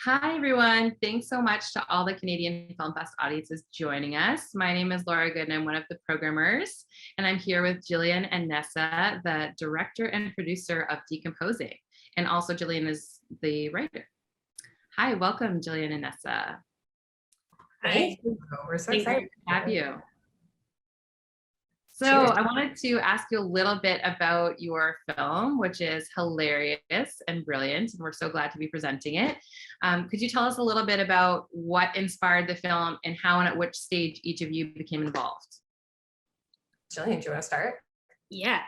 Hi, everyone. Thanks so much to all the Canadian Film Fest audiences joining us. My name is Laura Good, and I'm one of the programmers. And I'm here with Jillian and Nessa, the director and producer of Decomposing. And also Jillian is the writer. Hi, welcome, Jillian and Nessa. Hi. We're so excited to have you. So I wanted to ask you a little bit about your film, which is hilarious and brilliant, and we're so glad to be presenting it. Could you tell us a little bit about what inspired the film and how and at which stage each of you became involved? Jillian, do you want to start? Yeah.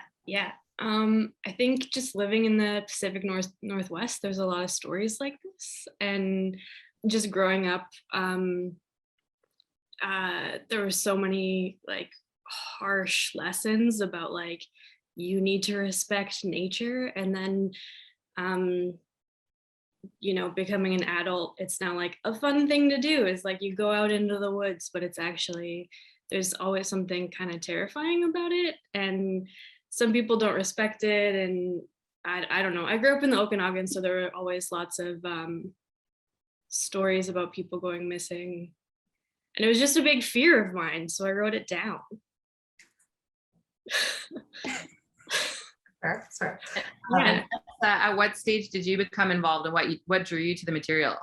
I think just living in the Pacific Northwest, there's a lot of stories like this, and just growing up, there were so many like harsh lessons about like you need to respect nature, and then becoming an adult, it's now like a fun thing to do is like you go out into the woods, but it's actually there's always something kind of terrifying about it, and some people don't respect it. And I don't know, I grew up in the Okanagan, so there were always lots of stories about people going missing, and it was just a big fear of mine, so I wrote it down. Sorry. And at what stage did you become involved, and what drew you to the material?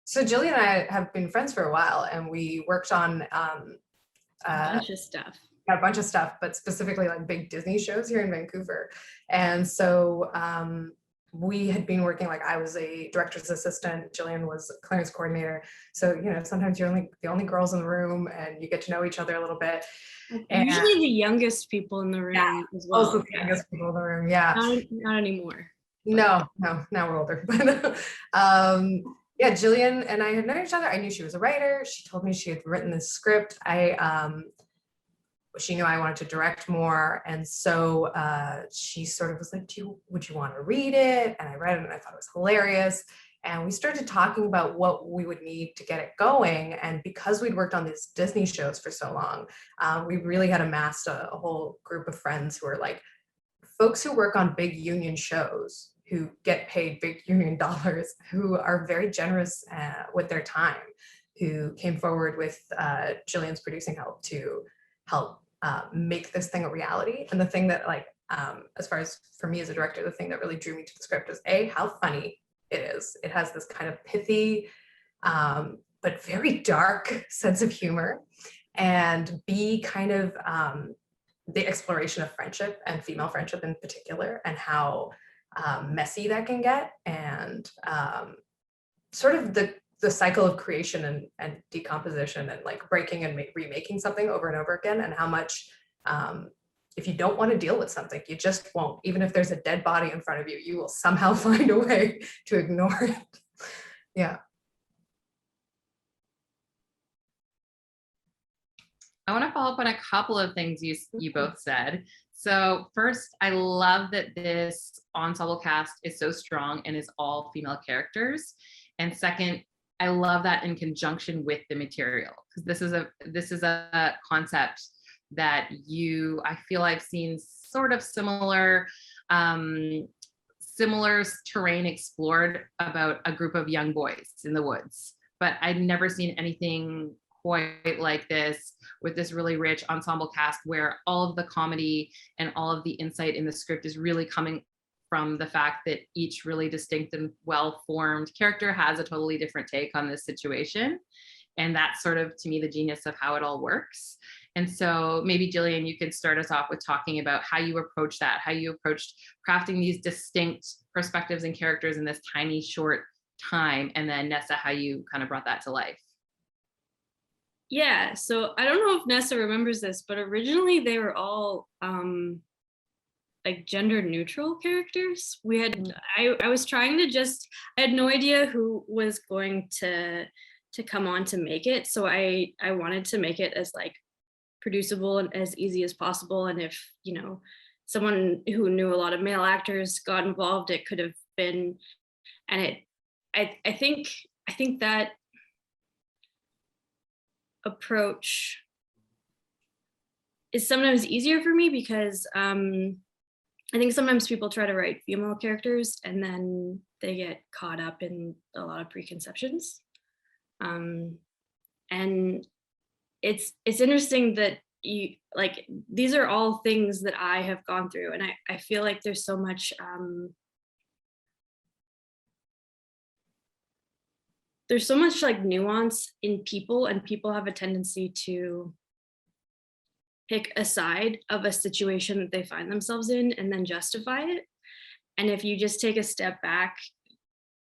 So Jillian and I have been friends for a while, and we worked on a bunch of stuff, but specifically like big Disney shows here in Vancouver. And so we had been working, like I was a director's assistant, Jillian was a clearance coordinator. So, sometimes you're the only girls in the room and you get to know each other a little bit. And usually the youngest people in the room as well. Also the youngest people in the room, yeah. Not anymore. No, now we're older. But yeah, Jillian and I had known each other. I knew she was a writer. She told me she had written this script. She knew I wanted to direct more, and so she sort of was like, would you want to read it? And I read it and I thought it was hilarious. And we started talking about what we would need to get it going. And because we'd worked on these Disney shows for so long, we really had amassed a whole group of friends who are like folks who work on big union shows, who get paid big union dollars, who are very generous with their time, who came forward with Jillian's producing help to help make this thing a reality. And the thing that as far as for me as a director, the thing that really drew me to the script is how funny it is. It has this kind of pithy, but very dark sense of humor, and B, kind of the exploration of friendship and female friendship in particular, and how messy that can get, and sort of the cycle of creation and decomposition, and like breaking and remaking something over and over again, and how much if you don't want to deal with something, you just won't. Even if there's a dead body in front of you, you will somehow find a way to ignore it. Yeah. I want to follow up on a couple of things you both said. So first, I love that this ensemble cast is so strong and is all female characters. And second, I love that in conjunction with the material, because this is a concept that I feel I've seen sort of similar terrain explored about a group of young boys in the woods, but I'd never seen anything quite like this, with this really rich ensemble cast where all of the comedy and all of the insight in the script is really coming from the fact that each really distinct and well-formed character has a totally different take on this situation. And that's sort of, to me, the genius of how it all works. And so maybe Jillian, you could start us off with talking about how you approach that, how you approached crafting these distinct perspectives and characters in this tiny, short time. And then Nessa, how you kind of brought that to life. Yeah, so I don't know if Nessa remembers this, but originally they were all like gender neutral characters. We had I was trying to I had no idea who was going to come on to make it, so I wanted to make it as like producible and as easy as possible. And if someone who knew a lot of male actors got involved, it could have been. And I think that approach is sometimes easier for me because I think sometimes people try to write female characters and then they get caught up in a lot of preconceptions. And it's interesting that you like these are all things that I have gone through, and I feel like there's so much like nuance in people, and people have a tendency to pick a side of a situation that they find themselves in and then justify it. And if you just take a step back,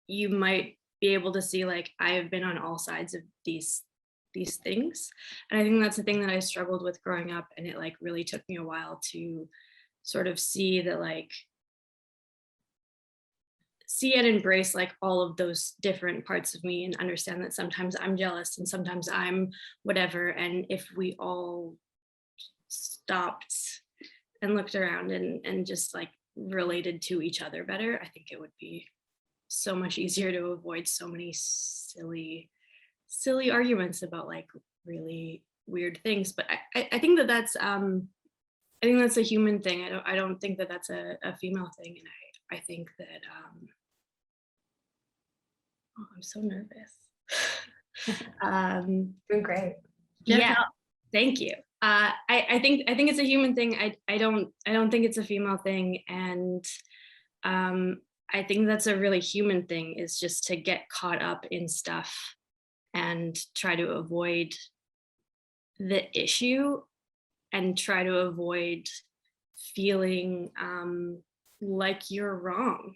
you might be able to see like I have been on all sides of these things. And I think that's the thing that I struggled with growing up, and it like really took me a while to sort of see that like see and embrace like all of those different parts of me, and understand that sometimes I'm jealous and sometimes I'm whatever. And if we all stopped and looked around and just like related to each other better, I think it would be so much easier to avoid so many silly arguments about like really weird things. But I think that that's I think that's a human thing. I don't think that that's a female thing. And I think that oh, I'm so nervous. Doing great. Yeah, thank you. I think it's a human thing. I don't think it's a female thing. And I think that's a really human thing, is just to get caught up in stuff and try to avoid the issue and try to avoid feeling like you're wrong.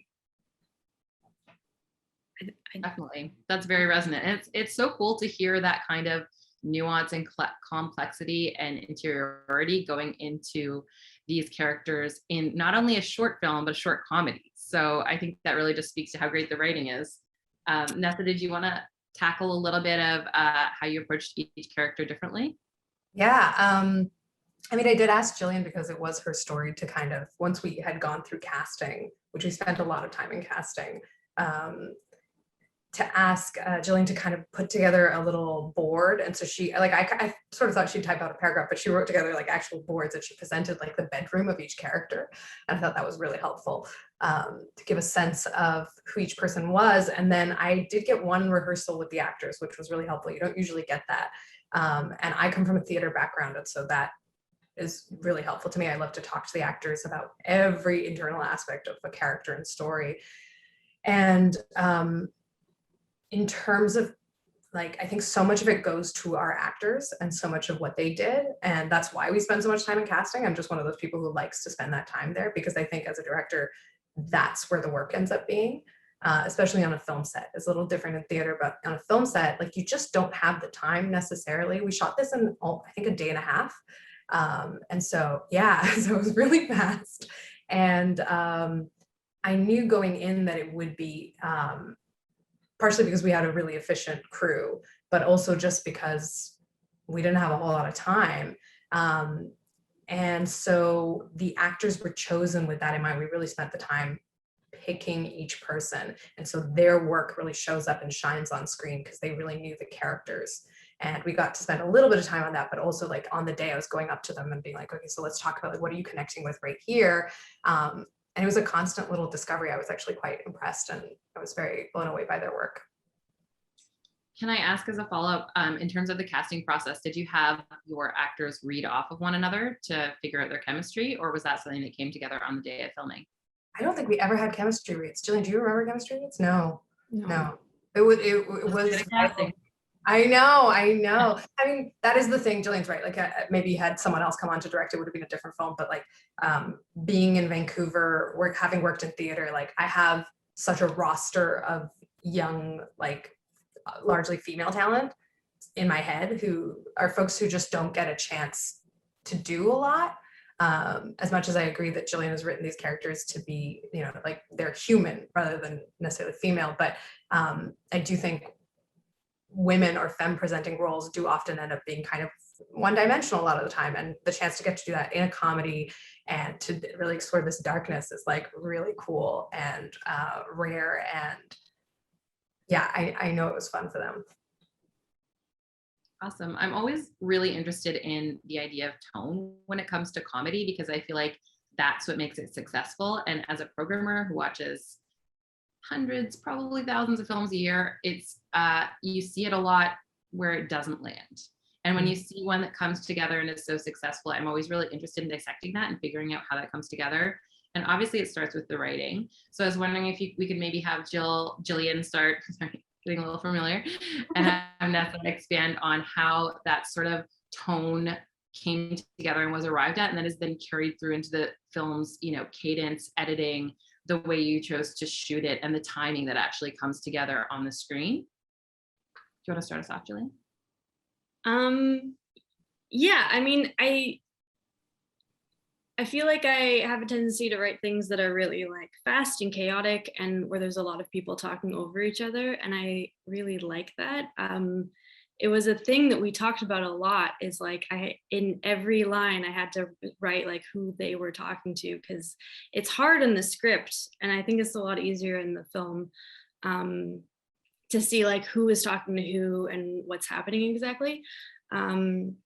Definitely. That's very resonant. And it's so cool to hear that kind of nuance and complexity and interiority going into these characters in not only a short film, but a short comedy. So I think that really just speaks to how great the writing is. Nessa, did you want to tackle a little bit of how you approached each character differently? Yeah. I mean, I did ask Jillian because it was her story to kind of, once we had gone through casting, which we spent a lot of time in casting, to ask Jillian to kind of put together a little board. And so she, like, I sort of thought she'd type out a paragraph, but she wrote together like actual boards that she presented, like the bedroom of each character. And I thought that was really helpful to give a sense of who each person was. And then I did get one rehearsal with the actors, which was really helpful. You don't usually get that. And I come from a theater background, and so that is really helpful to me. I love to talk to the actors about every internal aspect of a character and story. And in terms of like, I think so much of it goes to our actors and so much of what they did. And that's why we spend so much time in casting. I'm just one of those people who likes to spend that time there, because I think as a director, that's where the work ends up being, especially on a film set. It's a little different in theater, but on a film set, like you just don't have the time necessarily. We shot this in, I think, a day and a half. And so, yeah, so it was really fast. And I knew going in that it would be, partially because we had a really efficient crew, but also just because we didn't have a whole lot of time. And so the actors were chosen with that in mind. We really spent the time picking each person. And so their work really shows up and shines on screen because they really knew the characters. And we got to spend a little bit of time on that, but also like on the day I was going up to them and being like, okay, so let's talk about like, what are you connecting with right here? And it was a constant little discovery. I was actually quite impressed, and I was very blown away by their work. Can I ask as a follow-up, in terms of the casting process, did you have your actors read off of one another to figure out their chemistry, or was that something that came together on the day of filming? I don't think we ever had chemistry reads. Jillian, do you remember chemistry reads? No. It was I know. I mean, that is the thing. Jillian's right. Like maybe had someone else come on to direct, it would have been a different film. But like being in Vancouver, having worked in theater, like I have such a roster of young, like largely female talent in my head who are folks who just don't get a chance to do a lot. As much as I agree that Jillian has written these characters to be, you know, like they're human rather than necessarily female. But I do think women or femme presenting roles do often end up being kind of one-dimensional a lot of the time, and the chance to get to do that in a comedy and to really explore this darkness is like really cool and rare. And yeah, I know it was fun for them. Awesome. I'm always really interested in the idea of tone when it comes to comedy, because I feel like that's what makes it successful. And as a programmer who watches hundreds, probably thousands of films a year, it's you see it a lot where it doesn't land. And when you see one that comes together and is so successful, I'm always really interested in dissecting that and figuring out how that comes together. And obviously it starts with the writing. So I was wondering if we could maybe have Jillian start, sorry, getting a little familiar, and have Nessa expand on how that sort of tone came together and was arrived at, and then has been carried through into the film's, you know, cadence, editing, the way you chose to shoot it, and the timing that actually comes together on the screen. Do you want to start us off, Jillian? Yeah, I mean, I feel like I have a tendency to write things that are really like fast and chaotic and where there's a lot of people talking over each other. And I really like that. It was a thing that we talked about a lot, is like in every line I had to write like who they were talking to, because it's hard in the script. And I think it's a lot easier in the film to see like who is talking to who and what's happening exactly.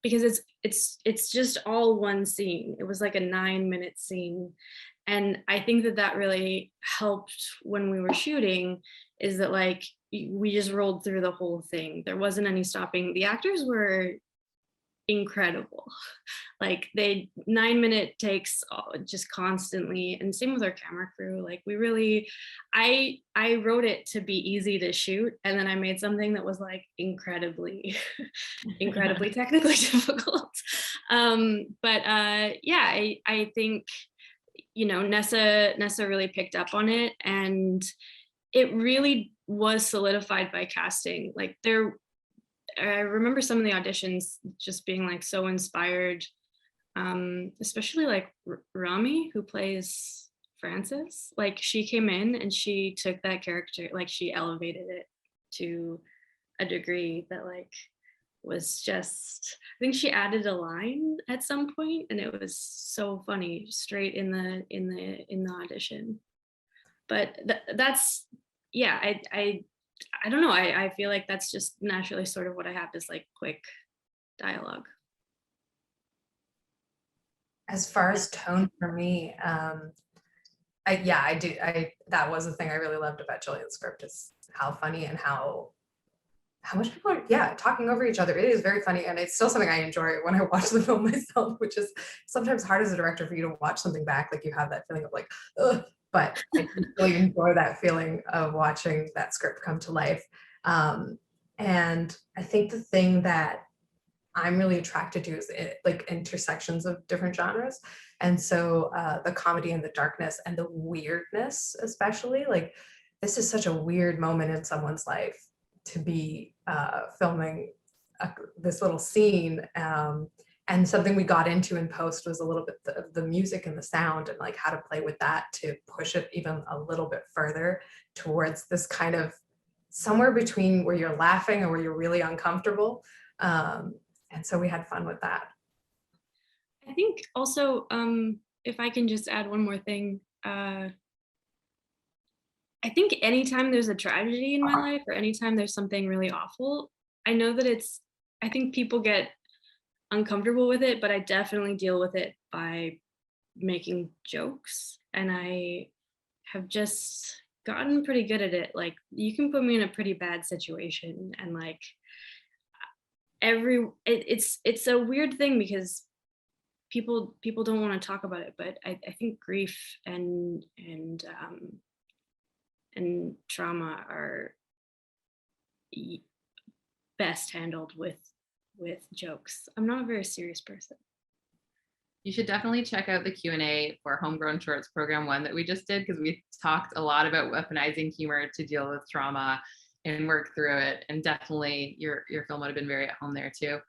Because it's just all one scene. It was like a 9-minute scene. And I think that really helped when we were shooting, is that like we just rolled through the whole thing. There wasn't any stopping. The actors were incredible. Like 9-minute takes just constantly, and same with our camera crew. Like we really, I wrote it to be easy to shoot, and then I made something that was like incredibly technically difficult. Yeah, I think, you know, Nessa really picked up on it, and it really was solidified by casting. Like I remember some of the auditions just being like so inspired, especially like Rami, who plays Frances. Like she came in and she took that character, like she elevated it to a degree that like was just, I think she added a line at some point and it was so funny straight in the audition. But that's, yeah, I don't know. I feel like that's just naturally sort of what I have, is like quick dialogue. As far as tone for me, I do. That was the thing I really loved about Jillian's script, is how funny and how much people are, talking over each other. It is very funny, and it's still something I enjoy when I watch the film myself, which is sometimes hard as a director for you to watch something back. Like you have that feeling of like, ugh. But I really enjoy that feeling of watching that script come to life. And I think the thing that I'm really attracted to is like intersections of different genres. And so the comedy and the darkness and the weirdness, especially, like this is such a weird moment in someone's life to be filming this little scene. And something we got into in post was a little bit the music and the sound, and like how to play with that to push it even a little bit further towards this kind of somewhere between where you're laughing and where you're really uncomfortable. And so we had fun with that. I think also, if I can just add one more thing, I think anytime there's a tragedy in my life, or anytime there's something really awful, I know that I think people get uncomfortable with it, but I definitely deal with it by making jokes, and I have just gotten pretty good at it. Like you can put me in a pretty bad situation, and like it's a weird thing because people don't want to talk about it, but I think grief and trauma are best handled with jokes. I'm not a very serious person. You should definitely check out the Q&A for Homegrown Shorts Program 1 that we just did, because we talked a lot about weaponizing humor to deal with trauma and work through it. And definitely your film would have been very at home there too.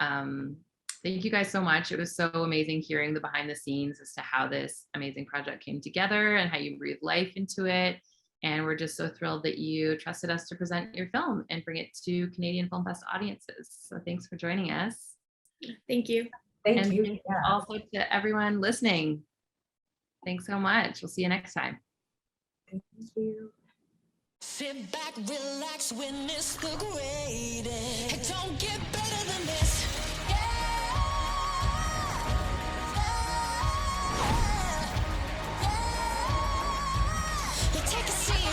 Thank you guys so much. It was so amazing hearing the behind the scenes as to how this amazing project came together and how you breathed life into it. And we're just so thrilled that you trusted us to present your film and bring it to Canadian Film Fest audiences. So thanks for joining us. Thank you. Thank you. Thanks also to everyone listening. Thanks so much. We'll see you next time. Thank you. Sit back, relax, witness the greatest. It don't get better than this. Yeah. take a seat.